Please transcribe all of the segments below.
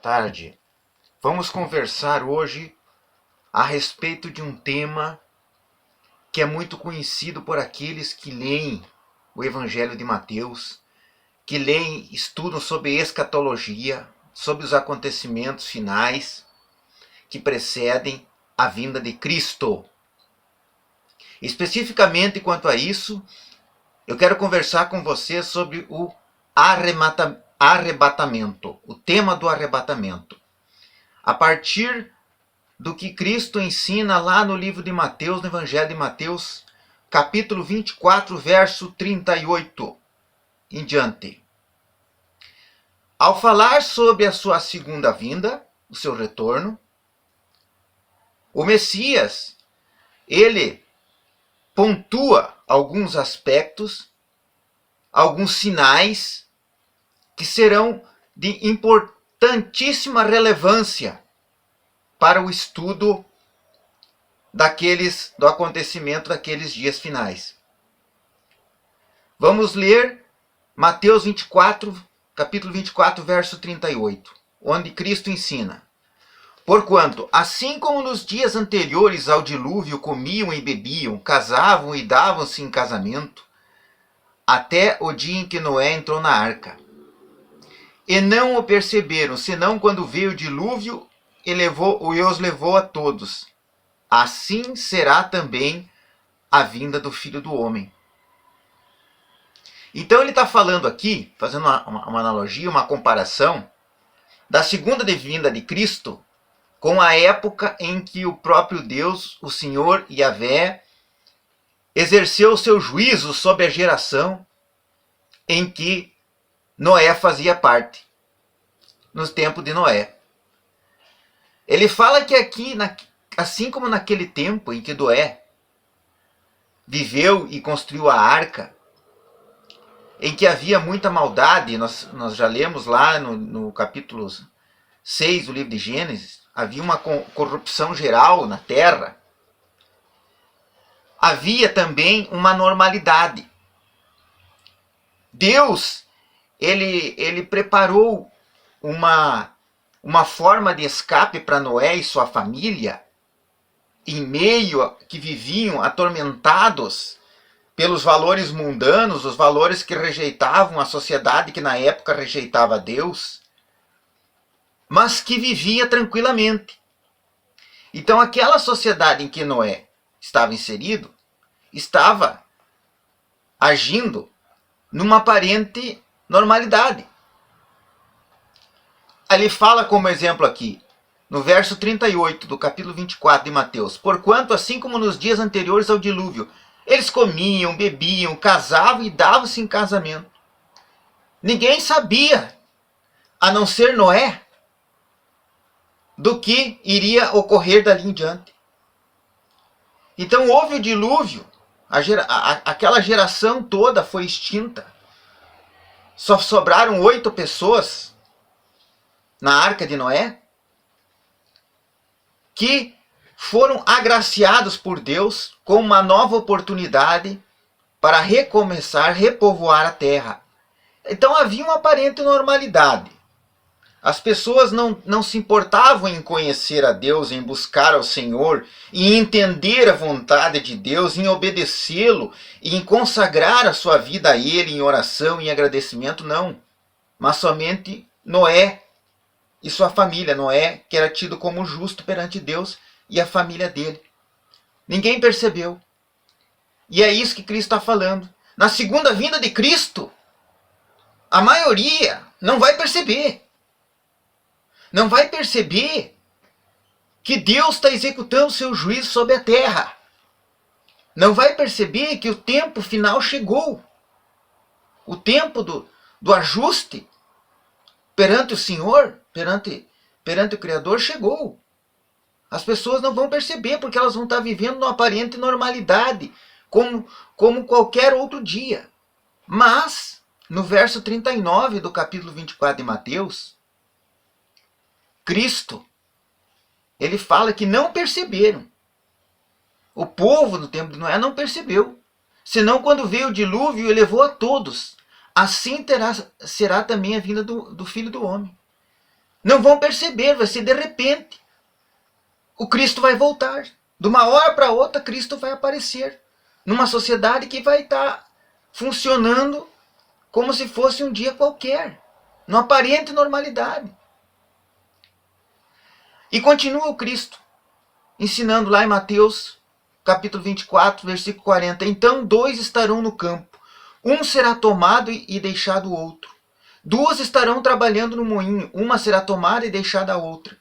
tarde. Vamos conversar hoje a respeito de um tema que é muito conhecido por aqueles que leem o Evangelho de Mateus, que leem, estudam sobre escatologia, sobre os acontecimentos finais que precedem a vinda de Cristo. Especificamente quanto a isso, eu quero conversar com você sobre o arrebatamento, o tema do arrebatamento. A partir do que Cristo ensina lá no livro de Mateus, no Evangelho de Mateus, capítulo 24, verso 38 em diante. Ao falar sobre a sua segunda vinda, o seu retorno, o Messias, ele pontua alguns aspectos, alguns sinais que serão de importantíssima relevância para o estudo do acontecimento daqueles dias finais. Vamos ler Mateus 24, capítulo 24, verso 38, onde Cristo ensina: Porquanto, assim como nos dias anteriores ao dilúvio comiam e bebiam, casavam e davam-se em casamento, até o dia em que Noé entrou na arca. E não o perceberam, senão quando veio o dilúvio e os levou a todos. Assim será também a vinda do Filho do Homem. Então ele está falando aqui, fazendo uma analogia, uma comparação, da segunda vinda de Cristo com a época em que o próprio Deus, o Senhor Yahvé, exerceu o seu juízo sobre a geração em que Noé fazia parte, nos tempos de Noé. Ele fala que aqui, assim como naquele tempo em que Noé viveu e construiu a arca, em que havia muita maldade, nós já lemos lá no capítulo 6 do livro de Gênesis, havia uma corrupção geral na terra, havia também uma normalidade. Deus, ele preparou uma forma de escape para Noé e sua família, em meio a que viviam atormentados pelos valores mundanos, os valores que rejeitavam a sociedade que na época rejeitava Deus, mas que vivia tranquilamente. Então aquela sociedade em que Noé estava inserido, estava agindo numa aparente normalidade. Ele fala como exemplo aqui, no verso 38 do capítulo 24 de Mateus: Porquanto, assim como nos dias anteriores ao dilúvio, eles comiam, bebiam, casavam e davam-se em casamento. Ninguém sabia, a não ser Noé, do que iria ocorrer dali em diante. Então houve o dilúvio, aquela geração toda foi extinta. Só sobraram 8 pessoas na arca de Noé, que foram agraciados por Deus com uma nova oportunidade para recomeçar, repovoar a terra. Então havia uma aparente normalidade. As pessoas não se importavam em conhecer a Deus, em buscar ao Senhor, em entender a vontade de Deus, em obedecê-lo, em consagrar a sua vida a Ele em oração, em agradecimento, não. Mas somente Noé e sua família. Noé, que era tido como justo perante Deus, e a família dele. Ninguém percebeu. E é isso que Cristo está falando. Na segunda vinda de Cristo, a maioria não vai perceber. Não vai perceber que Deus está executando seu juízo sobre a terra. Não vai perceber que o tempo final chegou. O tempo do ajuste perante o Senhor, perante o Criador, chegou. As pessoas não vão perceber, porque elas vão estar vivendo numa aparente normalidade, como qualquer outro dia. Mas, no verso 39 do capítulo 24 de Mateus, Cristo, ele fala que não perceberam. O povo no tempo de Noé não percebeu. Senão quando veio o dilúvio e levou a todos. Assim será também a vinda do Filho do Homem. Não vão perceber, vai ser de repente. O Cristo vai voltar. De uma hora para outra, Cristo vai aparecer. Numa sociedade que vai estar funcionando como se fosse um dia qualquer. Numa aparente normalidade. E continua o Cristo, ensinando lá em Mateus, capítulo 24, versículo 40. Então 2 estarão no campo. Um será tomado e deixado o outro. 2 estarão trabalhando no moinho. Uma será tomada e deixada a outra.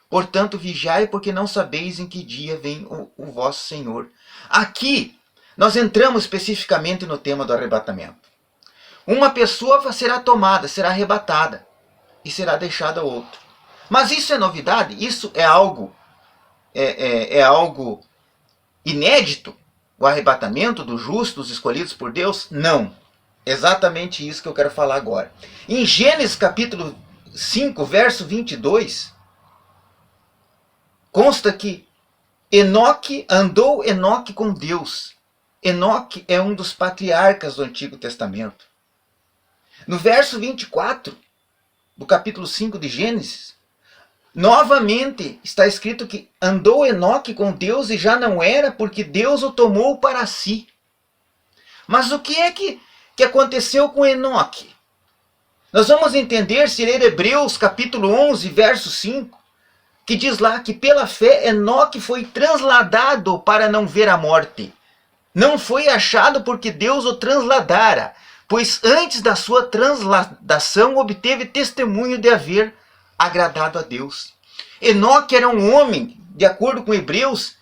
Portanto, vigiai, porque não sabeis em que dia vem o vosso Senhor. Aqui, nós entramos especificamente no tema do arrebatamento. Uma pessoa será tomada, será arrebatada e será deixada a outra. Mas isso é novidade? Isso é algo algo inédito? O arrebatamento dos justos escolhidos por Deus? Não. Exatamente isso que eu quero falar agora. Em Gênesis capítulo 5, verso 22, consta que andou Enoque com Deus. Enoque é um dos patriarcas do Antigo Testamento. No verso 24 do capítulo 5 de Gênesis, novamente está escrito que andou Enoque com Deus e já não era, porque Deus o tomou para si. Mas o que é que aconteceu com Enoque? Nós vamos entender se ler Hebreus capítulo 11, verso 5, que diz lá que pela fé Enoque foi transladado para não ver a morte. Não foi achado porque Deus o transladara, pois antes da sua transladação obteve testemunho de haver agradado a Deus. Enoque era um homem, de acordo com Hebreus,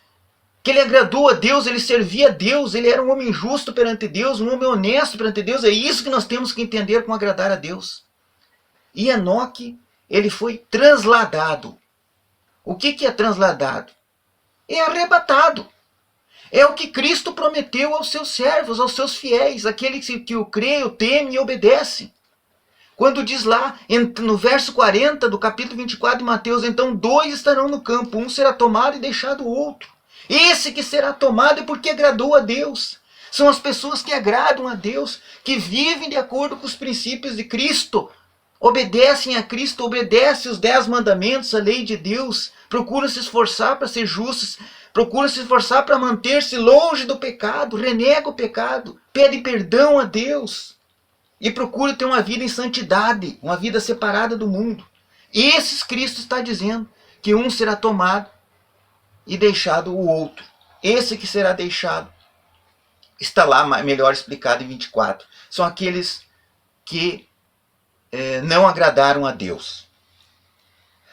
que ele agradou a Deus, ele servia a Deus, ele era um homem justo perante Deus, um homem honesto perante Deus. É isso que nós temos que entender com agradar a Deus. E Enoque, ele foi transladado. O que é transladado? É arrebatado. É o que Cristo prometeu aos seus servos, aos seus fiéis, aqueles que o creem, o temem e obedecem. Quando diz lá, no verso 40 do capítulo 24 de Mateus, então 2 estarão no campo, um será tomado e deixado o outro. Esse que será tomado é porque agradou a Deus. São as pessoas que agradam a Deus, que vivem de acordo com os princípios de Cristo, obedecem a Cristo, obedecem os 10 mandamentos, a lei de Deus, procuram se esforçar para ser justos, procuram se esforçar para manter-se longe do pecado, renega o pecado, pede perdão a Deus. E procura ter uma vida em santidade, uma vida separada do mundo. Esses Cristo está dizendo que um será tomado e deixado o outro. Esse que será deixado está lá melhor explicado em 24. São aqueles que não agradaram a Deus.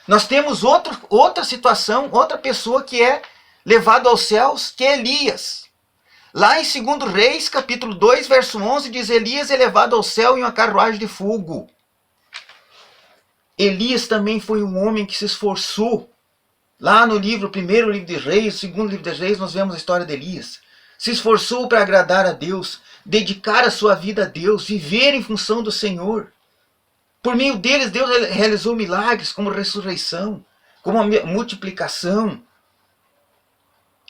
Nós temos outra situação, outra pessoa que é levado aos céus, que é Elias. Lá em 2 Reis, capítulo 2, verso 11, diz: Elias é levado ao céu em uma carruagem de fogo. Elias também foi um homem que se esforçou. Lá no primeiro livro de Reis, segundo livro de Reis, nós vemos a história de Elias. Se esforçou para agradar a Deus, dedicar a sua vida a Deus, viver em função do Senhor. Por meio deles, Deus realizou milagres como ressurreição, como a multiplicação.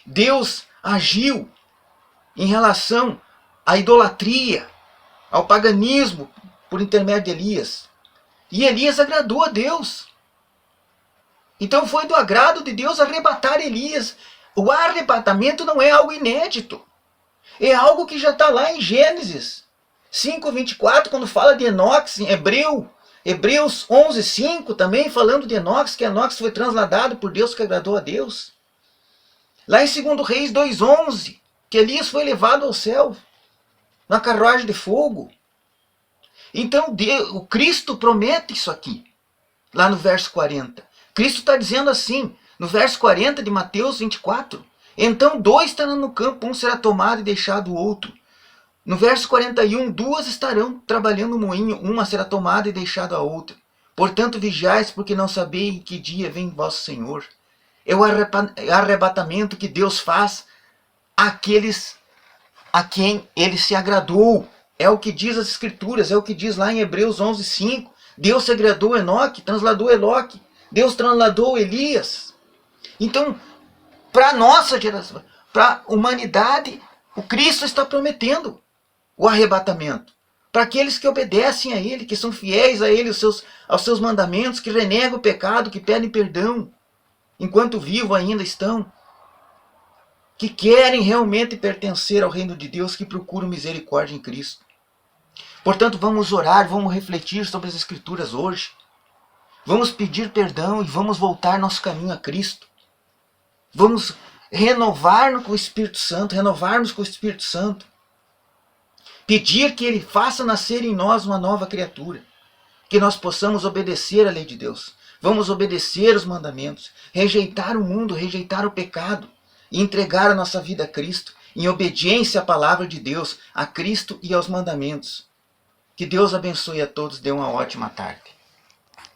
Deus agiu em relação à idolatria, ao paganismo, por intermédio de Elias. E Elias agradou a Deus. Então foi do agrado de Deus arrebatar Elias. O arrebatamento não é algo inédito. É algo que já está lá em Gênesis 5:24, quando fala de Enoque, em Hebreus 11:5 também, falando de Enoque, que Enoque foi transladado por Deus, que agradou a Deus. Lá em 2 Reis 2:11, que Elias foi levado ao céu, na carruagem de fogo. Então o Cristo promete isso aqui, lá no verso 40. Cristo está dizendo assim, no verso 40 de Mateus 24, então 2 estarão no campo, um será tomado e deixado o outro. No verso 41, 2 estarão trabalhando no moinho, uma será tomada e deixada a outra. Portanto, vigiais, porque não sabeis em que dia vem vosso Senhor. É o arrebatamento que Deus faz àqueles a quem Ele se agradou. É o que diz as Escrituras, é o que diz lá em Hebreus 11:5. Deus se agradou a Enoque, transladou Enoque. Deus transladou Elias. Então, para a nossa geração, para a humanidade, o Cristo está prometendo o arrebatamento. para aqueles que obedecem a Ele, que são fiéis a Ele, aos seus mandamentos, que renegam o pecado, que pedem perdão, enquanto vivo ainda estão, que querem realmente pertencer ao reino de Deus, que procuram misericórdia em Cristo. Portanto, vamos orar, vamos refletir sobre as Escrituras hoje. Vamos pedir perdão e vamos voltar nosso caminho a Cristo. Vamos renovar-nos com o Espírito Santo. Pedir que Ele faça nascer em nós uma nova criatura. Que nós possamos obedecer à lei de Deus. Vamos obedecer os mandamentos. Rejeitar o mundo, rejeitar o pecado. E entregar a nossa vida a Cristo. Em obediência à palavra de Deus, a Cristo e aos mandamentos. Que Deus abençoe a todos. Dê uma ótima tarde.